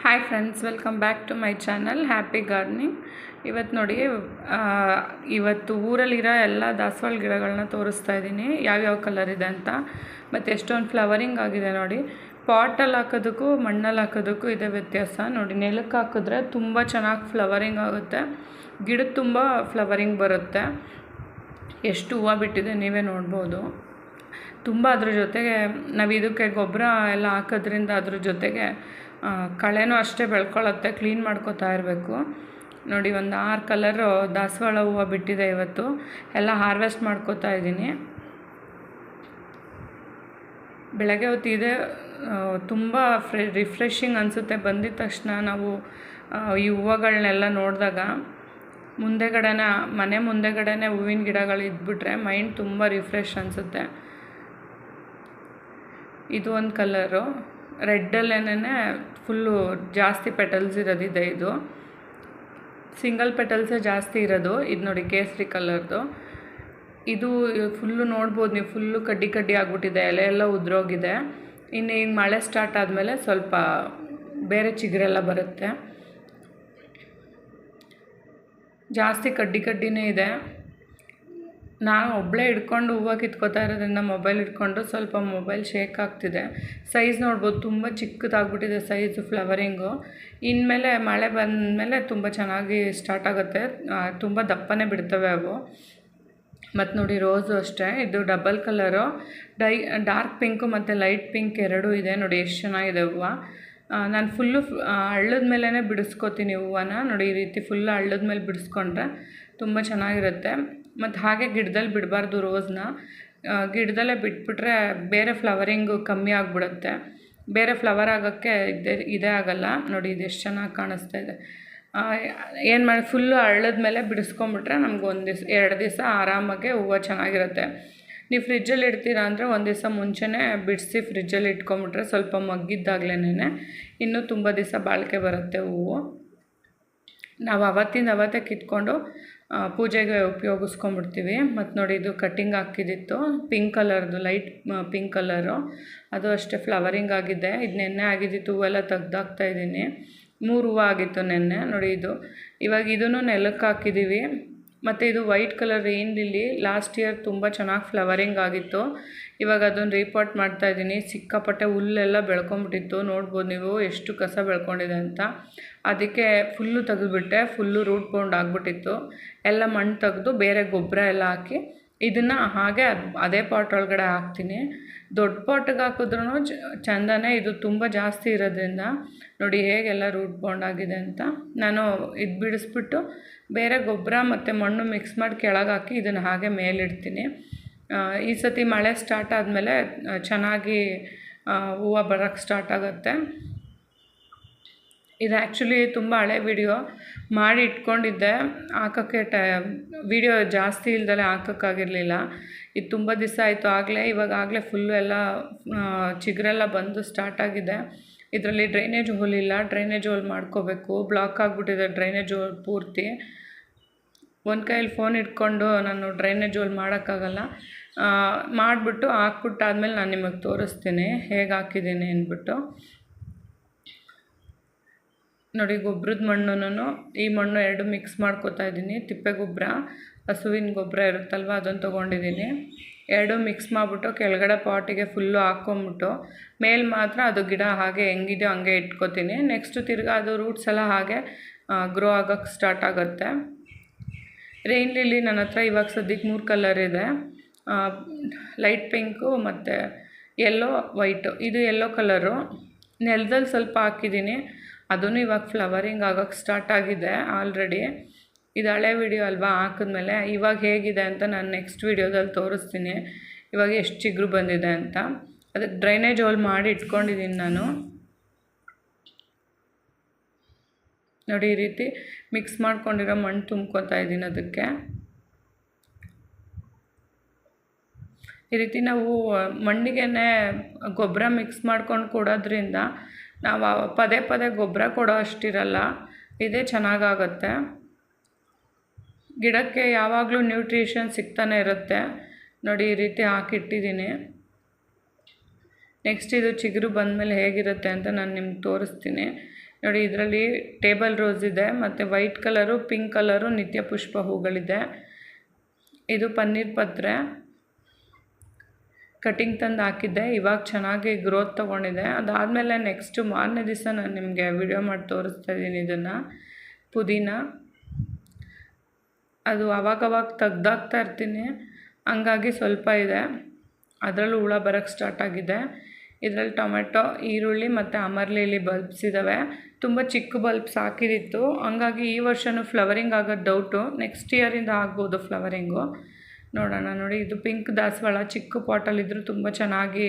Hi friends, welcome back to my channel happy gardening. ಇವತ್ತು ನೋಡಿ, ಇವತ್ತು ಊರಲ್ಲಿರೋ ಎಲ್ಲ ದಾಸವಾಳ ಗಿಡಗಳನ್ನ ತೋರಿಸ್ತಾ ಇದ್ದೀನಿ, ಯಾವ್ಯಾವ ಕಲರ್ ಇದೆ ಅಂತ. ಮತ್ತು ಎಷ್ಟೊಂದು ಫ್ಲವರಿಂಗ್ ಆಗಿದೆ ನೋಡಿ. ಪಾಟಲ್ಲಿ ಹಾಕೋದಕ್ಕೂ ಮಣ್ಣಲ್ಲಿ ಹಾಕೋದಕ್ಕೂ ಇದೆ ವ್ಯತ್ಯಾಸ ನೋಡಿ. ನೆಲಕ್ಕೆ ಹಾಕಿದ್ರೆ ತುಂಬ ಚೆನ್ನಾಗಿ ಫ್ಲವರಿಂಗ್ ಆಗುತ್ತೆ, ಗಿಡದ ತುಂಬ ಫ್ಲವರಿಂಗ್ ಬರುತ್ತೆ. ಎಷ್ಟು ಹೂವು ಬಿಟ್ಟಿದೆ ನೀವೇ ನೋಡ್ಬೋದು. ತುಂಬ ಅದ್ರ ಜೊತೆಗೆ ನಾವು ಇದಕ್ಕೆ ಗೊಬ್ಬರ ಎಲ್ಲ ಹಾಕೋದ್ರಿಂದ ಅದ್ರ ಜೊತೆಗೆ ಕಳೆನೂ ಅಷ್ಟೇ ಬೆಳ್ಕೊಳ್ಳುತ್ತೆ, ಕ್ಲೀನ್ ಮಾಡ್ಕೋತಾ ಇರಬೇಕು. ನೋಡಿ, ಒಂದು 6 ಕಲರು ದಾಸವಾಳ ಹೂವು ಬಿಟ್ಟಿದೆ. ಇವತ್ತು ಎಲ್ಲ ಹಾರ್ವೆಸ್ಟ್ ಮಾಡ್ಕೋತಾ ಇದ್ದೀನಿ. ಬೆಳಗ್ಗೆ ಹೊತ್ತು ಇದೆ, ತುಂಬ ರಿಫ್ರೆಶಿಂಗ್ ಅನಿಸುತ್ತೆ. ಬಂದಿದ ತಕ್ಷಣ ನಾವು ಈ ಹೂವುಗಳನ್ನೆಲ್ಲ ನೋಡಿದಾಗ ಮನೆ ಮುಂದೆಗಡೆನೇ ಹೂವಿನ ಗಿಡಗಳು ಇದ್ಬಿಟ್ರೆ ಮೈಂಡ್ ತುಂಬ ರಿಫ್ರೆಶ್ ಅನಿಸುತ್ತೆ. ಇದು ಒಂದು ಕಲರು ರೆಡ್ಡಲ್ಲೇನೇ ಫುಲ್ಲು ಜಾಸ್ತಿ ಪೆಟಲ್ಸ್ ಇರೋದಿದೆ. ಇದು ಸಿಂಗಲ್ ಪೆಟಲ್ಸೇ ಜಾಸ್ತಿ ಇರೋದು. ಇದು ನೋಡಿ, ಕೇಸರಿ ಕಲರ್ದು. ಇದು ಫುಲ್ಲು ನೋಡ್ಬೋದು ನೀವು, ಫುಲ್ಲು ಕಡ್ಡಿ ಕಡ್ಡಿ ಆಗಿಬಿಟ್ಟಿದೆ, ಎಲೆ ಎಲ್ಲ ಉದುರೋಗಿದೆ. ಇನ್ನು ಈಗ ಮಳೆ ಸ್ಟಾರ್ಟ್ ಆದಮೇಲೆ ಸ್ವಲ್ಪ ಬೇರೆ ಚಿಗುರೆಲ್ಲ ಬರುತ್ತೆ. ಜಾಸ್ತಿ ಕಡ್ಡಿನೇ ಇದೆ. ನಾನು ಒಬ್ಬಳೇ ಹಿಡ್ಕೊಂಡು ಹೂವು ಕಿತ್ಕೋತಾ ಇರೋದ್ರಿಂದ ಮೊಬೈಲ್ ಹಿಡ್ಕೊಂಡು ಸ್ವಲ್ಪ ಮೊಬೈಲ್ ಶೇಕ್ ಆಗ್ತಿದೆ. ಸೈಜ್ ನೋಡ್ಬೋದು, ತುಂಬ ಚಿಕ್ಕದಾಗ್ಬಿಟ್ಟಿದೆ ಸೈಜು ಫ್ಲವರಿಂಗು. ಇನ್ಮೇಲೆ ಮಳೆ ಬಂದಮೇಲೆ ತುಂಬ ಚೆನ್ನಾಗಿ ಸ್ಟಾರ್ಟ್ ಆಗುತ್ತೆ, ತುಂಬ ದಪ್ಪನೇ ಬಿಡ್ತವೆ ಅವು. ಮತ್ತು ನೋಡಿ, ರೋಸು ಅಷ್ಟೇ, ಇದು ಡಬಲ್ ಕಲರು, ಡಾರ್ಕ್ ಪಿಂಕು ಮತ್ತು ಲೈಟ್ ಪಿಂಕ್ ಎರಡೂ ಇದೆ. ನೋಡಿ ಎಷ್ಟು ಚೆನ್ನಾಗಿದೆ ಹೂವು. ನಾನು ಫುಲ್ಲು ಹಳ್ಳದ ಮೇಲೇ ಬಿಡಿಸ್ಕೋತೀನಿ ಹೂವನ್ನ. ನೋಡಿ, ಈ ರೀತಿ ಫುಲ್ಲು ಹಳ್ಳದ ಮೇಲೆ ಬಿಡಿಸ್ಕೊಂಡ್ರೆ ತುಂಬ ಚೆನ್ನಾಗಿರುತ್ತೆ. ಮತ್ತು ಹಾಗೆ ಗಿಡದಲ್ಲಿ ಬಿಡಬಾರ್ದು ರೋಸ್ನ. ಗಿಡದಲ್ಲೇ ಬಿಟ್ಬಿಟ್ರೆ ಬೇರೆ ಫ್ಲವರಿಂಗು ಕಮ್ಮಿ ಆಗಿಬಿಡುತ್ತೆ. ಬೇರೆ ಫ್ಲವರ್ ಆಗೋಕ್ಕೆ ಇದೇ ಆಗಲ್ಲ. ನೋಡಿ, ಇದು ಎಷ್ಟು ಚೆನ್ನಾಗಿ ಕಾಣಿಸ್ತಾ ಇದೆ. ಏನು ಮಾಡಿ ಫುಲ್ಲು ಹಳ್ಳದ ಮೇಲೆ ಬಿಡಿಸ್ಕೊಂಬಿಟ್ರೆ ನಮ್ಗೆ 1-2 ದಿವಸ ಆರಾಮಾಗೆ ಹೂವು ಚೆನ್ನಾಗಿರುತ್ತೆ. ನೀವು ಫ್ರಿಜ್ಜಲ್ಲಿ ಇಡ್ತೀರಾ ಅಂದರೆ ಒಂದು ದಿವಸ ಮುಂಚೆನೇ ಬಿಡಿಸಿ ಫ್ರಿಜ್ಜಲ್ಲಿ ಇಟ್ಕೊಂಬಿಟ್ರೆ ಸ್ವಲ್ಪ ಮಗ್ಗಿದ್ದಾಗಲೇ ಇನ್ನೂ ತುಂಬ ದಿವಸ ಬಾಳಿಕೆ ಬರುತ್ತೆ ಹೂವು. ನಾವು ಅವತ್ತೇ ಕಿತ್ಕೊಂಡು ಪೂಜೆಗೆ ಉಪಯೋಗಿಸ್ಕೊಂಬಿಡ್ತೀವಿ. ಮತ್ತು ನೋಡಿ, ಇದು ಕಟ್ಟಿಂಗ್ ಹಾಕಿದ್ದಿತ್ತು ಪಿಂಕ್ ಕಲರ್ದು, ಲೈಟ್ ಪಿಂಕ್ ಕಲರು. ಅದು ಅಷ್ಟೇ ಫ್ಲವರಿಂಗ್ ಆಗಿದೆ. ಇದು ನೆನ್ನೆ ಆಗಿದ್ದಿತ್ತು, ಹೂವೆಲ್ಲ ತೆಗ್ದಾಕ್ತಾಯಿದ್ದೀನಿ. 3 ಹೂವು ಆಗಿತ್ತು ನೆನ್ನೆ. ನೋಡಿ, ಇವಾಗ ಇದನ್ನು ನೆಲಕ್ಕೆ ಹಾಕಿದ್ದೀವಿ. ಮತ್ತು ಇದು white colour rain lily, last year ತುಂಬ ಚೆನ್ನಾಗಿ ಫ್ಲವರಿಂಗ್ ಆಗಿತ್ತು. ಇವಾಗ ಅದನ್ನು ರೀಪಾಟ್ ಮಾಡ್ತಾಯಿದ್ದೀನಿ. ಸಿಕ್ಕಾಪಟ್ಟೆ ಹುಲ್ಲೆಲ್ಲ ಬೆಳ್ಕೊಂಬಿಟ್ಟಿತ್ತು, ನೋಡ್ಬೋದು ನೀವು ಎಷ್ಟು ಕಸ ಬೆಳ್ಕೊಂಡಿದೆ ಅಂತ. ಅದಕ್ಕೆ ಫುಲ್ಲು ತೆಗೆದುಬಿಟ್ಟೆ, ಫುಲ್ಲು ರೂಟ್ ಬೌಂಡ್ ಆಗಿಬಿಟ್ಟಿತ್ತು. ಎಲ್ಲ ಮಣ್ಣು ತೆಗೆದು ಬೇರೆ ಗೊಬ್ಬರ ಎಲ್ಲ ಹಾಕಿ ಇದನ್ನು ಹಾಗೆ ಅದೇ ಪಾಟ್ ಒಳಗಡೆ ಹಾಕ್ತೀನಿ. ದೊಡ್ಡ ಪಾಟಿಗೆ ಹಾಕಿದ್ರೂ ಚೆಂದನೇ. ಇದು ತುಂಬ ಜಾಸ್ತಿ ಇರೋದ್ರಿಂದ ನೋಡಿ ಹೇಗೆಲ್ಲ ರೂಟ್ ಬೌಂಡ್ ಆಗಿದೆ ಅಂತ. ನಾನು ಇದು ಬಿಡಿಸ್ಬಿಟ್ಟು ಬೇರೆ ಗೊಬ್ಬರ ಮತ್ತು ಮಣ್ಣು ಮಿಕ್ಸ್ ಮಾಡಿ ಕೆಳಗೆ ಹಾಕಿ ಇದನ್ನು ಹಾಗೆ ಮೇಲಿಡ್ತೀನಿ. ಈ ಸತಿ ಮಳೆ ಸ್ಟಾರ್ಟ್ ಆದಮೇಲೆ ಚೆನ್ನಾಗಿ ಹೂವು ಬರೋಕ್ಕೆ ಸ್ಟಾರ್ಟ್ ಆಗುತ್ತೆ. ಇದು ಆ್ಯಕ್ಚುಲಿ ತುಂಬ ಹಳೆ ವಿಡಿಯೋ ಮಾಡಿ ಇಟ್ಕೊಂಡಿದ್ದೆ, ಹಾಕೋಕ್ಕೆ ವಿಡಿಯೋ ಜಾಸ್ತಿ ಇಲ್ದಲೆ ಹಾಕೋಕ್ಕಾಗಿರಲಿಲ್ಲ. ಇದು ತುಂಬ ದಿವಸ ಆಯಿತು ಇವಾಗಲೇ ಫುಲ್ಲು ಎಲ್ಲ ಚಿಗುರೆಲ್ಲ ಬಂದು ಸ್ಟಾರ್ಟ್ ಆಗಿದೆ. ಇದರಲ್ಲಿ ಡ್ರೈನೇಜ್ ಹೋಲ್ ಇಲ್ಲ, ಡ್ರೈನೇಜ್ ಹೋಲ್ ಮಾಡ್ಕೋಬೇಕು. ಬ್ಲಾಕ್ ಆಗಿಬಿಟ್ಟಿದೆ ಡ್ರೈನೇಜ್ ಹೋಲ್ ಪೂರ್ತಿ. ಒಂದು ಕೈಯಲ್ಲಿ ಫೋನ್ ಇಟ್ಕೊಂಡು ನಾನು ಡ್ರೈನೇಜ್ ಹೋಲ್ ಮಾಡೋಕ್ಕಾಗಲ್ಲ. ಮಾಡಿಬಿಟ್ಟು ಹಾಕ್ಬಿಟ್ಟಾದ್ಮೇಲೆ ನಾನು ನಿಮಗೆ ತೋರಿಸ್ತೀನಿ ಹೇಗೆ ಹಾಕಿದ್ದೀನಿ ಅಂದ್ಬಿಟ್ಟು. ನೋಡಿ, ಗೊಬ್ಬರದ ಮಣ್ಣು ಈ ಮಣ್ಣು 2 ಮಿಕ್ಸ್ ಮಾಡ್ಕೋತಾ ಇದ್ದೀನಿ. ತಿಪ್ಪೆ ಗೊಬ್ಬರ, ಹಸುವಿನ ಗೊಬ್ಬರ ಇರುತ್ತಲ್ವ, ಅದನ್ನು ತೊಗೊಂಡಿದ್ದೀನಿ. 2 ಮಿಕ್ಸ್ ಮಾಡಿಬಿಟ್ಟು ಕೆಳಗಡೆ ಪಾಟಿಗೆ ಫುಲ್ಲು ಹಾಕ್ಕೊಂಬಿಟ್ಟು ಮೇಲೆ ಮಾತ್ರ ಅದು ಗಿಡ ಹಾಗೆ ಹೆಂಗಿದೆಯೋ ಹಂಗೆ ಇಟ್ಕೋತೀನಿ. ನೆಕ್ಸ್ಟು ತಿರ್ಗಾ ಅದು ರೂಟ್ಸ್ ಎಲ್ಲ ಹಾಗೆ ಗ್ರೋ ಆಗೋಕ್ಕೆ ಸ್ಟಾರ್ಟ್ ಆಗುತ್ತೆ. ರೈನ್ ಲಿಲ್ಲಿ ನನ್ನ ಹತ್ರ ಇವಾಗ ಸದ್ಯಕ್ಕೆ 3 ಕಲರ್ ಇದೆ, ಲೈಟ್ ಪಿಂಕು ಮತ್ತು ಯೆಲ್ಲೋ, ವೈಟು. ಇದು ಯೆಲ್ಲೋ ಕಲರು ನೆಲದಲ್ಲಿ ಸ್ವಲ್ಪ ಹಾಕಿದ್ದೀನಿ, ಅದೂ ಇವಾಗ ಫ್ಲವರಿಂಗ್ ಆಗೋಕ್ಕೆ ಸ್ಟಾರ್ಟ್ ಆಗಿದೆ ಆಲ್ರೆಡಿ. ಇದು ಹಳೆ ವಿಡಿಯೋ ಅಲ್ವಾ, ಹಾಕಿದ್ಮೇಲೆ ಇವಾಗ ಹೇಗಿದೆ ಅಂತ ನಾನು ನೆಕ್ಸ್ಟ್ ವಿಡಿಯೋದಲ್ಲಿ ತೋರಿಸ್ತೀನಿ, ಇವಾಗ ಎಷ್ಟು ಚಿಗುರು ಬಂದಿದೆ ಅಂತ. ಅದಕ್ಕೆ ಡ್ರೈನೇಜ್ ಹೋಲ್ ಮಾಡಿ ಇಟ್ಕೊಂಡಿದ್ದೀನಿ ನಾನು. ನೋಡಿ, ಈ ರೀತಿ ಮಿಕ್ಸ್ ಮಾಡ್ಕೊಂಡಿರೋ ಮಣ್ಣು ತುಂಬ್ಕೊತಾ ಇದ್ದೀನಿ ಅದಕ್ಕೆ. ಈ ರೀತಿ ನಾವು ಮಣ್ಣಿಗೆ ಗೊಬ್ಬರ ಮಿಕ್ಸ್ ಮಾಡ್ಕೊಂಡು ಕೊಡೋದ್ರಿಂದ ನಾವು ಪದೇ ಗೊಬ್ಬರ ಕೊಡೋ ಅಷ್ಟಿರಲ್ಲ, ಇದೇ ಚೆನ್ನಾಗಾಗುತ್ತೆ. ಗಿಡಕ್ಕೆ ಯಾವಾಗಲೂ ನ್ಯೂಟ್ರಿಷನ್ ಸಿಗ್ತಾನೆ ಇರುತ್ತೆ. ನೋಡಿ, ಈ ರೀತಿ ಹಾಕಿಟ್ಟಿದ್ದೀನಿ. ನೆಕ್ಸ್ಟ್ ಇದು ಚಿಗುರು ಬಂದಮೇಲೆ ಹೇಗಿರುತ್ತೆ ಅಂತ ನಾನು ನಿಮ್ಗೆ ತೋರಿಸ್ತೀನಿ. ನೋಡಿ ಇದರಲ್ಲಿ ಟೇಬಲ್ ರೋಸ್ ಇದೆ ಮತ್ತು ವೈಟ್ ಕಲರು ಪಿಂಕ್ ಕಲರು ನಿತ್ಯ ಪುಷ್ಪ ಹೂಗಳಿದೆ. ಇದು ಪನ್ನೀರ್ ಪತ್ರೆ ಕಟಿಂಗ್ ತಂದು ಹಾಕಿದ್ದೆ, ಇವಾಗ ಚೆನ್ನಾಗಿ ಗ್ರೋತ್ ತೊಗೊಂಡಿದೆ. ಅದಾದಮೇಲೆ ನೆಕ್ಸ್ಟು ಮಾರನೇ ದಿವಸ ನಾನು ನಿಮಗೆ ವಿಡಿಯೋ ಮಾಡಿ ತೋರಿಸ್ತಾ ಇದ್ದೀನಿ. ಇದನ್ನು ಪುದೀನ ಅದು ಅವಾಗವಾಗ ತೆಗ್ದಾಕ್ತಾ ಇರ್ತೀನಿ, ಹಂಗಾಗಿ ಸ್ವಲ್ಪ ಇದೆ, ಅದರಲ್ಲೂ ಹುಳ ಬರೋಕ್ಕೆ ಸ್ಟಾರ್ಟ್ ಆಗಿದೆ. ಇದರಲ್ಲಿ ಟೊಮೆಟೊ, ಈರುಳ್ಳಿ ಮತ್ತು ಅಮರ್ಲಿಲಿ ಬಲ್ಬ್ಸ್ ಇದ್ದಾವೆ. ತುಂಬ ಚಿಕ್ಕ ಬಲ್ಬ್ಸ್ ಹಾಕಿದಿತ್ತು, ಹಂಗಾಗಿ ಈ ವರ್ಷವೂ ಫ್ಲವರಿಂಗ್ ಆಗೋದು ಡೌಟು. ನೆಕ್ಸ್ಟ್ ಇಯರಿಂದ ಆಗ್ಬೋದು ಫ್ಲವರಿಂಗು, ನೋಡೋಣ. ನೋಡಿ ಇದು ಪಿಂಕ್ ದಾಸವಾಳ ಚಿಕ್ಕ ಪಾಟಲ್ಲಿದ್ದರೂ ತುಂಬ ಚೆನ್ನಾಗಿ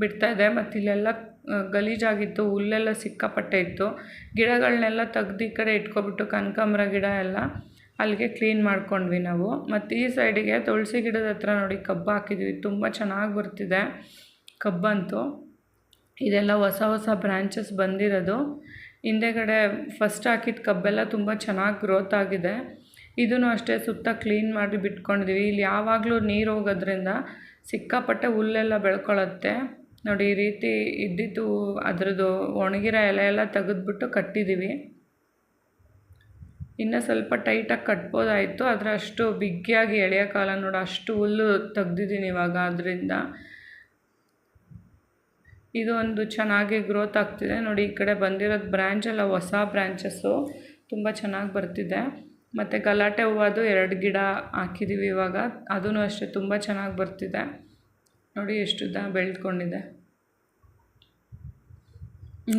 ಬಿಡ್ತಾಯಿದೆ. ಮತ್ತು ಇಲ್ಲೆಲ್ಲ ಗಲೀಜಾಗಿತ್ತು, ಹುಲ್ಲೆಲ್ಲ ಸಿಕ್ಕಾಪಟ್ಟೆ ಇತ್ತು. ಗಿಡಗಳನ್ನೆಲ್ಲ ತೆಗ್ದು ಈ ಕಡೆ ಇಟ್ಕೊಬಿಟ್ಟು ಕನಕಾಂಬರ ಗಿಡ ಎಲ್ಲ ಅಲ್ಲಿಗೆ ಕ್ಲೀನ್ ಮಾಡ್ಕೊಂಡ್ವಿ ನಾವು. ಮತ್ತು ಈ ಸೈಡಿಗೆ ತುಳಸಿ ಗಿಡದ ಹತ್ರ ನೋಡಿ ಕಬ್ಬು ಹಾಕಿದ್ವಿ, ತುಂಬ ಚೆನ್ನಾಗಿ ಬರ್ತಿದೆ ಕಬ್ಬಂತೂ. ಇದೆಲ್ಲ ಹೊಸ ಹೊಸ ಬ್ರ್ಯಾಂಚಸ್ ಬಂದಿರೋದು. ಹಿಂದೆಗಡೆ ಫಸ್ಟ್ ಹಾಕಿದ ಕಬ್ಬೆಲ್ಲ ತುಂಬ ಚೆನ್ನಾಗಿ ಗ್ರೋತ್ ಆಗಿದೆ. ಇದೂ ಅಷ್ಟೇ ಸುತ್ತ ಕ್ಲೀನ್ ಮಾಡಿ ಬಿಟ್ಕೊಂಡಿದ್ದೀವಿ. ಇಲ್ಲಿ ಯಾವಾಗಲೂ ನೀರು ಹೋಗೋದ್ರಿಂದ ಸಿಕ್ಕಾಪಟ್ಟೆ ಹುಲ್ಲೆಲ್ಲ ಬೆಳ್ಕೊಳ್ಳುತ್ತೆ. ನೋಡಿ ಈ ರೀತಿ ಇದ್ದಿದ್ದು ಅದರದ್ದು ಒಣಗಿರೋ ಎಲೆ ಎಲ್ಲ ತೆಗೆದ್ಬಿಟ್ಟು ಕಟ್ಟಿದ್ದೀವಿ. ಇನ್ನು ಸ್ವಲ್ಪ ಟೈಟಾಗಿ ಕಟ್ಬೋದಾಯಿತು, ಆದರೆ ಅಷ್ಟು ಬಿಗ್ಗಿಯಾಗಿ ಎಳೆಯೋಕ್ಕಾಗಲ್ಲ ನೋಡಿ, ಅಷ್ಟು ಹುಲ್ಲು ತೆಗ್ದಿದ್ದೀನಿ ಇವಾಗ. ಅದರಿಂದ ಇದು ಒಂದು ಚೆನ್ನಾಗಿ ಗ್ರೋತ್ ಆಗ್ತಿದೆ. ನೋಡಿ ಈ ಕಡೆ ಬಂದಿರೋದು ಬ್ರ್ಯಾಂಚ್ ಎಲ್ಲ ಹೊಸ ಬ್ರ್ಯಾಂಚಸ್ಸು, ತುಂಬ ಚೆನ್ನಾಗಿ ಬರ್ತಿದೆ. ಮತ್ತು ಗಲಾಟೆ ಹೂವದು 2 ಗಿಡ ಹಾಕಿದ್ದೀವಿ ಇವಾಗ, ಅದೂ ಅಷ್ಟೇ ತುಂಬ ಚೆನ್ನಾಗಿ ಬರ್ತಿದೆ. ನೋಡಿ ಎಷ್ಟು ಬೆಳೆದ್ಕೊಂಡಿದೆ.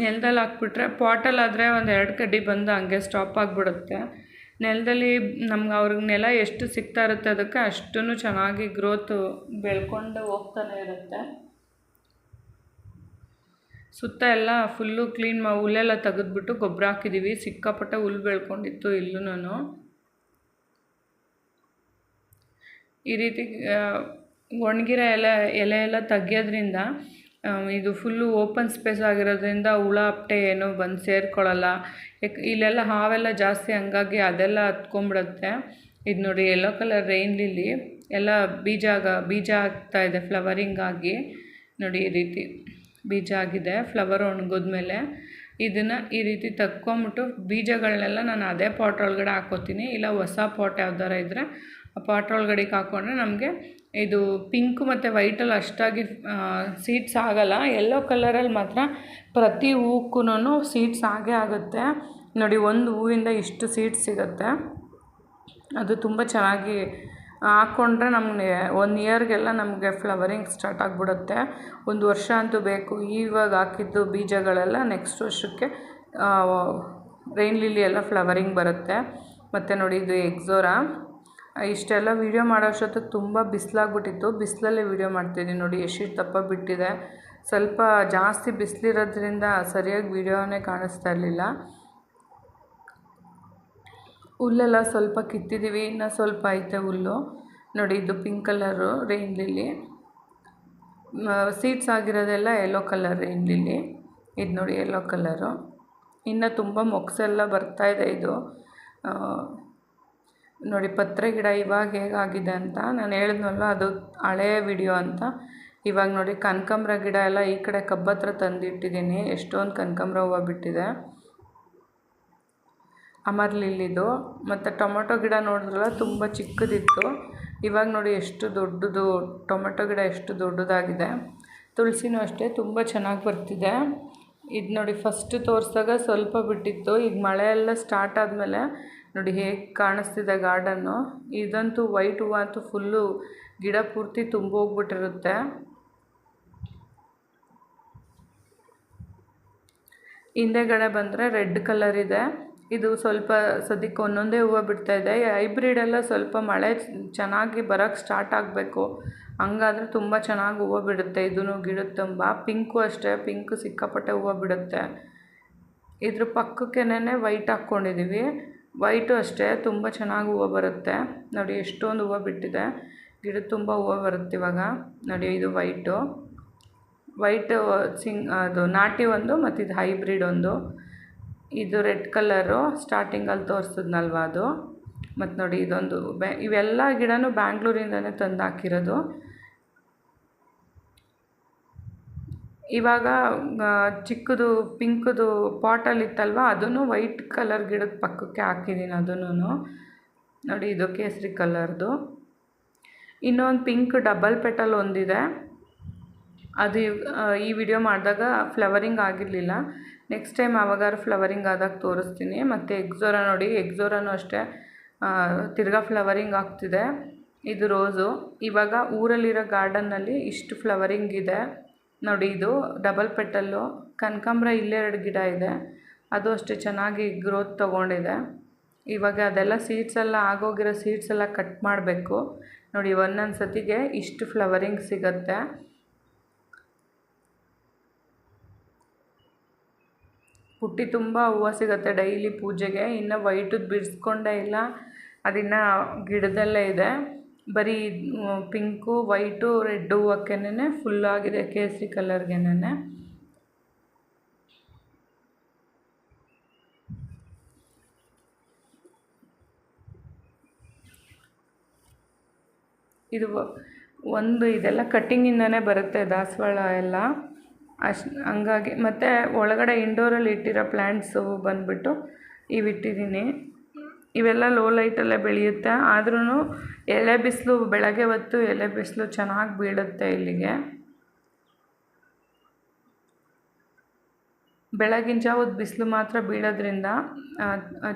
ನೆಲದಲ್ಲಿ ಹಾಕ್ಬಿಟ್ರೆ, ಪಾಟಲ್ಲಾದರೆ ಒಂದು 2 ಕಡ್ಡಿ ಬಂದು ಹಂಗೆ ಸ್ಟಾಪ್ ಆಗಿಬಿಡುತ್ತೆ. ನೆಲದಲ್ಲಿ ನಮ್ಗೆ ಅವ್ರಿಗೆ ನೆಲ ಎಷ್ಟು ಸಿಗ್ತಾ ಇರುತ್ತೆ ಅದಕ್ಕೆ ಅಷ್ಟೂ ಚೆನ್ನಾಗಿ ಗ್ರೋತು ಬೆಳ್ಕೊಂಡು ಹೋಗ್ತಾನೆ ಇರುತ್ತೆ. ಸುತ್ತ ಎಲ್ಲ ಫುಲ್ಲು ಕ್ಲೀನ್ ಹುಲ್ಲೆಲ್ಲ ತೆಗೆದ್ಬಿಟ್ಟು ಗೊಬ್ಬರ ಹಾಕಿದ್ದೀವಿ. ಸಿಕ್ಕಾಪಟ್ಟೆ ಹುಲ್ಲು ಬೆಳ್ಕೊಂಡಿತ್ತು ಇಲ್ಲೂ. ಈ ರೀತಿ ಒಣಗಿರೋ ಎಲೆ ಎಲ್ಲ ತೆಗಿಯೋದ್ರಿಂದ ಇದು ಫುಲ್ಲು ಓಪನ್ ಸ್ಪೇಸ್ ಆಗಿರೋದ್ರಿಂದ ಹುಳ ಅಪ್ಪಟೆ ಏನೂ ಬಂದು ಸೇರ್ಕೊಳ್ಳಲ್ಲ. ಇಲ್ಲೆಲ್ಲ ಹಾವೆಲ್ಲ ಜಾಸ್ತಿ, ಹಂಗಾಗಿ ಅದೆಲ್ಲ ಹತ್ಕೊಂಡ್ಬಿಡುತ್ತೆ. ಇದು ನೋಡಿ ಯೆಲ್ಲೋ ಕಲರ್ ರೈನ್ ಲಿಲ್ಲಿ ಎಲ್ಲ ಬೀಜ ಆಗ್ತಾಯಿದೆ ಫ್ಲವರಿಂಗ್ ಆಗಿ. ನೋಡಿ ಈ ರೀತಿ ಬೀಜ ಆಗಿದೆ. ಫ್ಲವರ್ ಒಣಗಿದ್ಮೇಲೆ ಇದನ್ನು ಈ ರೀತಿ ತಕ್ಕೊಂಬಿಟ್ಟು ಬೀಜಗಳನ್ನೆಲ್ಲ ನಾನು ಅದೇ ಪಾಟ್ ಒಳಗಡೆ ಹಾಕ್ಕೋತೀನಿ. ಇಲ್ಲ ಹೊಸ ಪಾಟ್ ಯಾವ್ದಾರ ಇದ್ದರೆ ಆ ಪಾಟ್ ಒಳಗಡೆಗೆ ಹಾಕ್ಕೊಂಡ್ರೆ ನಮಗೆ ಇದು ಪಿಂಕು ಮತ್ತು ವೈಟಲ್ಲಿ ಅಷ್ಟಾಗಿ ಸೀಡ್ಸ್ ಆಗೋಲ್ಲ. ಯೆಲ್ಲೋ ಕಲರಲ್ಲಿ ಮಾತ್ರ ಪ್ರತಿ ಹೂಕ್ಕೂ ಸೀಡ್ಸ್ ಆಗೇ ಆಗುತ್ತೆ. ನೋಡಿ ಒಂದು ಹೂವಿಂದ ಇಷ್ಟು ಸೀಡ್ಸ್ ಸಿಗುತ್ತೆ. ಅದು ತುಂಬ ಚೆನ್ನಾಗಿ ಹಾಕ್ಕೊಂಡ್ರೆ ನಮಗೆ 1 ಇಯರ್ಗೆಲ್ಲ ನಮಗೆ ಫ್ಲವರಿಂಗ್ ಸ್ಟಾರ್ಟ್ ಆಗಿಬಿಡುತ್ತೆ. 1 ವರ್ಷ ಅಂತೂ ಬೇಕು. ಇವಾಗ ಹಾಕಿದ್ದು ಬೀಜಗಳೆಲ್ಲ ನೆಕ್ಸ್ಟ್ ವರ್ಷಕ್ಕೆ ರೈನ್ ಲಿಲ್ಲಿ ಎಲ್ಲ ಫ್ಲವರಿಂಗ್ ಬರುತ್ತೆ. ಮತ್ತು ನೋಡಿ ಇದು ಎಕ್ಸೋರಾ. ಇಷ್ಟೆಲ್ಲ ವೀಡಿಯೋ ಮಾಡೋ ಅಷ್ಟೊತ್ತಿಗೆ ತುಂಬ ಬಿಸಿಲಾಗ್ಬಿಟ್ಟಿತ್ತು, ಬಿಸಿಲಲ್ಲೇ ವೀಡಿಯೋ ಮಾಡ್ತಿದ್ದೀನಿ. ನೋಡಿ ಎಷ್ಟು ದಪ್ಪ ಬಿಟ್ಟಿದೆ. ಸ್ವಲ್ಪ ಜಾಸ್ತಿ ಬಿಸಿಲಿರೋದ್ರಿಂದ ಸರಿಯಾಗಿ ವೀಡಿಯೋನೇ ಕಾಣಿಸ್ತಾ ಇರಲಿಲ್ಲ. ಹುಲ್ಲೆಲ್ಲ ಸ್ವಲ್ಪ ಕಿತ್ತಿದ್ದೀವಿ, ಇನ್ನೂ ಸ್ವಲ್ಪ ಐತೆ ಹುಲ್ಲು. ನೋಡಿ ಇದು pink colour rain lily, seeds ಆಗಿರೋದೆಲ್ಲ ಯೆಲ್ಲೋ ಕಲರ್ ರೈನ್ ಲಿಲ್ಲಿ. ಇದು ನೋಡಿ ಯೆಲ್ಲೋ ಕಲರು. ಇನ್ನು ತುಂಬ ಮೊಗ್ಸೆಲ್ಲ ಬರ್ತಾಯಿದೆ. ಇದು ನೋಡಿ ಪತ್ರೆ ಗಿಡ ಇವಾಗ ಹೇಗಾಗಿದೆ ಅಂತ ನಾನು ಹೇಳಿದ್ನಲ್ಲ, ಅದು ಹಳೆಯ ವಿಡಿಯೋ ಅಂತ. ಇವಾಗ ನೋಡಿ ಕನಕಾಂಬರ ಗಿಡ ಎಲ್ಲ ಈ ಕಡೆ ಕಬ್ಬತ್ರ ತಂದಿಟ್ಟಿದ್ದೀನಿ. ಎಷ್ಟೊಂದು ಕನಕಾಂಬರ ಹೂವು ಬಿಟ್ಟಿದೆ. ಅಮರ್ ಲಿಲ್ಲಿದು. ಮತ್ತು ಟೊಮೊಟೊ ಗಿಡ ನೋಡಿದ್ರಲ್ಲ ತುಂಬ ಚಿಕ್ಕದಿತ್ತು, ಇವಾಗ ನೋಡಿ ಎಷ್ಟು ದೊಡ್ಡದು ಟೊಮೆಟೊ ಗಿಡ ಎಷ್ಟು ದೊಡ್ಡದಾಗಿದೆ. ತುಳಸಿನೂ ಅಷ್ಟೇ ತುಂಬ ಚೆನ್ನಾಗಿ ಬರ್ತಿದೆ. ಇದು ನೋಡಿ ಫಸ್ಟ್ ತೋರಿಸಿದಾಗ ಸ್ವಲ್ಪ ಬಿಟ್ಟಿತ್ತು, ಈಗ ಮಳೆ ಎಲ್ಲ ಸ್ಟಾರ್ಟ್ ಆದಮೇಲೆ ನೋಡಿ ಹೇಗೆ ಕಾಣಿಸ್ತಿದೆ ಗಾರ್ಡನ್ನು. ಇದಂತೂ ವೈಟ್ ಹೂವು ಅಂತೂ ಫುಲ್ಲು ಗಿಡ ಪೂರ್ತಿ ತುಂಬೋಗ್ಬಿಟ್ಟಿರುತ್ತೆ. ಹಿಂದೆಗಡೆ ಬಂದರೆ ರೆಡ್ ಕಲರ್ ಇದೆ. ಇದು ಸ್ವಲ್ಪ ಸದ್ಯಕ್ಕೆ ಒಂದೊಂದೇ ಹೂವು ಬಿಡ್ತಾಯಿದೆ. ಹೈಬ್ರಿಡ್ ಎಲ್ಲ ಸ್ವಲ್ಪ ಮಳೆ ಚೆನ್ನಾಗಿ ಬರೋಕ್ಕೆ ಸ್ಟಾರ್ಟ್ ಆಗಬೇಕು, ಹಂಗಾದರೆ ತುಂಬ ಚೆನ್ನಾಗಿ ಹೂವು ಬಿಡುತ್ತೆ. ಇದೂ ಗಿಡದ ತುಂಬ. ಪಿಂಕು ಅಷ್ಟೇ, ಪಿಂಕ್ ಸಿಕ್ಕಾಪಟ್ಟೆ ಹೂವು ಬಿಡುತ್ತೆ. ಇದ್ರ ಪಕ್ಕಕ್ಕೇನೆ ವೈಟ್ ಹಾಕ್ಕೊಂಡಿದ್ದೀವಿ. ವೈಟು ಅಷ್ಟೇ ತುಂಬ ಚೆನ್ನಾಗಿ ಹೂವು ಬರುತ್ತೆ. ನೋಡಿ ಎಷ್ಟೊಂದು ಹೂವು ಬಿಟ್ಟಿದೆ, ಗಿಡದ ತುಂಬ ಹೂವು ಬರುತ್ತೆ ಇವಾಗ. ನೋಡಿ ಇದು ವೈಟು ಅದು ನಾಟಿ ಒಂದು, ಮತ್ತು ಇದು ಹೈಬ್ರಿಡ್ ಒಂದು. ಇದು ರೆಡ್ ಕಲರು ಸ್ಟಾರ್ಟಿಂಗಲ್ಲಿ ತೋರಿಸಿದ್ನಲ್ವ ಅದು. ಮತ್ತು ನೋಡಿ ಇದೊಂದು ಇವೆಲ್ಲ ಗಿಡನೂ ಬ್ಯಾಂಗ್ಳೂರಿಂದನೇ ತಂದು ಹಾಕಿರೋದು. ಇವಾಗ ಚಿಕ್ಕದು ಪಿಂಕದು ಪಾಟಲ್ಲಿತ್ತಲ್ವ ಅದನ್ನು ವೈಟ್ ಕಲರ್ ಗಿಡದ ಪಕ್ಕಕ್ಕೆ ಹಾಕಿದ್ದೀನಿ. ಅದನ್ನು ನೋಡಿ, ಇದು ಕೇಸರಿ ಕಲರ್ದು. ಇನ್ನೊಂದು ಪಿಂಕ್ ಡಬಲ್ ಪೆಟಲ್ ಒಂದಿದೆ, ಅದು ಈ ವಿಡಿಯೋ ಮಾಡಿದಾಗ ಫ್ಲವರಿಂಗ್ ಆಗಿರಲಿಲ್ಲ. ನೆಕ್ಸ್ಟ್ ಟೈಮ್ ಯಾವಾಗಾದ್ರು ಫ್ಲವರಿಂಗ್ ಆದಾಗ ತೋರಿಸ್ತೀನಿ. ಮತ್ತು ಎಕ್ಸೋರಾ ನೋಡಿ, ಎಕ್ಸೋರಾನು ಅಷ್ಟೇ ತಿರ್ಗಾ ಫ್ಲವರಿಂಗ್ ಆಗ್ತಿದೆ. ಇದು ರೋಸು. ಇವಾಗ ಊರಲ್ಲಿರೋ ಗಾರ್ಡನ್ನಲ್ಲಿ ಇಷ್ಟು ಫ್ಲವರಿಂಗ್ ಇದೆ ನೋಡಿ. ಇದು ಡಬಲ್ ಪೆಟಲ್ಲು. ಕನಕಾಂಬರ ಇಲ್ಲೆರಡು ಗಿಡ ಇದೆ, ಅದು ಅಷ್ಟೇ ಚೆನ್ನಾಗಿ ಗ್ರೋತ್ ತೊಗೊಂಡಿದೆ. ಇವಾಗ ಅದೆಲ್ಲ ಸೀಡ್ಸ್ ಎಲ್ಲ ಆಗೋಗಿರೋ ಸೀಡ್ಸ್ ಎಲ್ಲ ಕಟ್ ಮಾಡಬೇಕು ನೋಡಿ. ಒಂದೊಂದು ಸತಿಗೆ ಇಷ್ಟು ಫ್ಲವರಿಂಗ್ ಸಿಗುತ್ತೆ. ಪುಟ್ಟಿ ತುಂಬ ಹೂವು ಸಿಗುತ್ತೆ ಡೈಲಿ ಪೂಜೆಗೆ. ಇನ್ನು ವೈಟದ್ದು ಬಿಡಿಸ್ಕೊಂಡೇ ಇಲ್ಲ, ಅದಿನ್ನು ಗಿಡದಲ್ಲೇ ಇದೆ. ಬರೀ ಪಿಂಕು, ವೈಟು, ರೆಡ್ ಹೂವಕ್ಕೇನೆ ಫುಲ್ಲಾಗಿದೆ, ಕೇಸರಿ ಕಲರ್ಗೆನೆ. ಇದು ಒಂದು ಇದೆಲ್ಲ ಕಟ್ಟಿಂಗಿಂದನೇ ಬರುತ್ತೆ ದಾಸವಾಳ ಎಲ್ಲ ಹಂಗಾಗಿ. ಮತ್ತು ಒಳಗಡೆ ಇಂಡೋರಲ್ಲಿ ಇಟ್ಟಿರೋ ಪ್ಲ್ಯಾಂಟ್ಸು ಬಂದುಬಿಟ್ಟು ಇವಿಟ್ಟಿದ್ದೀನಿ. ಇವೆಲ್ಲ ಲೋ ಲೈಟಲ್ಲೇ ಬೆಳೆಯುತ್ತೆ, ಆದ್ರೂ ಎಲೆ ಬಿಸಿಲು ಬೆಳಗ್ಗೆ ಹೊತ್ತು ಎಲೆ ಬಿಸಿಲು ಚೆನ್ನಾಗಿ ಬೀಳುತ್ತೆ ಇಲ್ಲಿಗೆ. ಬೆಳಗಿನ ಜಾವದ ಬಿಸಿಲು ಮಾತ್ರ ಬೀಳೋದ್ರಿಂದ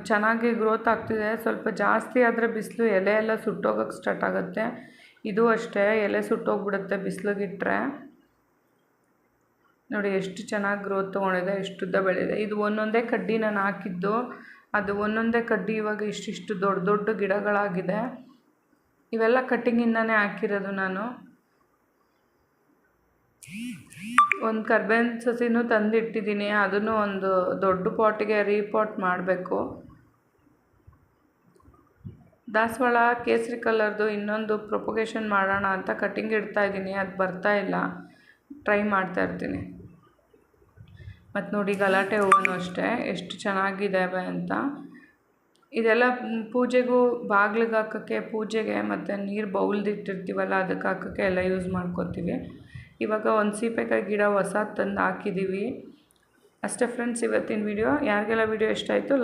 ಚೆನ್ನಾಗಿ ಗ್ರೋತ್ ಆಗ್ತಿದೆ. ಸ್ವಲ್ಪ ಜಾಸ್ತಿ ಆದರೆ ಬಿಸಿಲು ಎಲೆ ಎಲ್ಲ ಸುಟ್ಟೋಗೋಕ್ಕೆ ಸ್ಟಾರ್ಟ್ ಆಗುತ್ತೆ. ಇದು ಅಷ್ಟೇ, ಎಲೆ ಸುಟ್ಟೋಗ್ಬಿಡುತ್ತೆ ಬಿಸಿಲಿಗಿಟ್ರೆ. ನೋಡಿ ಎಷ್ಟು ಚೆನ್ನಾಗಿ ಗ್ರೋತ್ ತೊಗೊಂಡಿದೆ, ಎಷ್ಟುದ್ದ ಬೆಳೆದಿದೆ. ಇದು ಒಂದೊಂದೇ ಕಡ್ಡಿ ನಾನು ಹಾಕಿದ್ದು, ಅದು ಒಂದೊಂದೇ ಕಡ್ಡಿ ಇವಾಗ ಇಷ್ಟಿಷ್ಟು ದೊಡ್ಡ ದೊಡ್ಡ ಗಿಡಗಳಾಗಿದೆ. ಇವೆಲ್ಲ ಕಟ್ಟಿಂಗಿಂದನೇ ಹಾಕಿರೋದು ನಾನು. ಒಂದು ಕರ್ಬೇವಿನ ಸಸಿನೂ ತಂದಿಟ್ಟಿದ್ದೀನಿ, ಅದನ್ನು ಒಂದು ದೊಡ್ಡ ಪಾಟಿಗೆ ರೀಪಾಟ್ ಮಾಡಬೇಕು. ದಾಸವಾಳ ಕೇಸರಿ ಕಲರ್ದು ಇನ್ನೊಂದು ಪ್ರೊಪಗೇಷನ್ ಮಾಡೋಣ ಅಂತ ಕಟ್ಟಿಂಗ್ ಇಡ್ತಾಯಿದ್ದೀನಿ, ಅದು ಬರ್ತಾಯಿಲ್ಲ. ಟ್ರೈ ಮಾಡ್ತಾಯಿರ್ತೀನಿ. ಮತ್ತು ನೋಡಿ ಗಲಾಟೆ ಹೂವೂ ಅಷ್ಟೇ ಎಷ್ಟು ಚೆನ್ನಾಗಿದ್ದಾವೆ ಅಂತ. ಇದೆಲ್ಲ ಪೂಜೆಗೂ, ಬಾಗಿಲಿಗೆ ಹಾಕೋಕ್ಕೆ, ಪೂಜೆಗೆ, ಮತ್ತು ನೀರು ಬೌಲ್ದಿಟ್ಟಿರ್ತೀವಲ್ಲ ಅದಕ್ಕೆ ಹಾಕೋಕ್ಕೆ ಎಲ್ಲ ಯೂಸ್ ಮಾಡ್ಕೊತೀವಿ. ಇವಾಗ ಒಂದು ಸೀಬೆಕಾಯಿ ಗಿಡ ಹೊಸ ತಂದು ಹಾಕಿದ್ದೀವಿ ಅಷ್ಟೇ ಫ್ರೆಂಡ್ಸ್ ಇವತ್ತಿನ ವಿಡಿಯೋ. ಯಾರಿಗೆಲ್ಲ ವಿಡಿಯೋ ಇಷ್ಟ ಆಯಿತು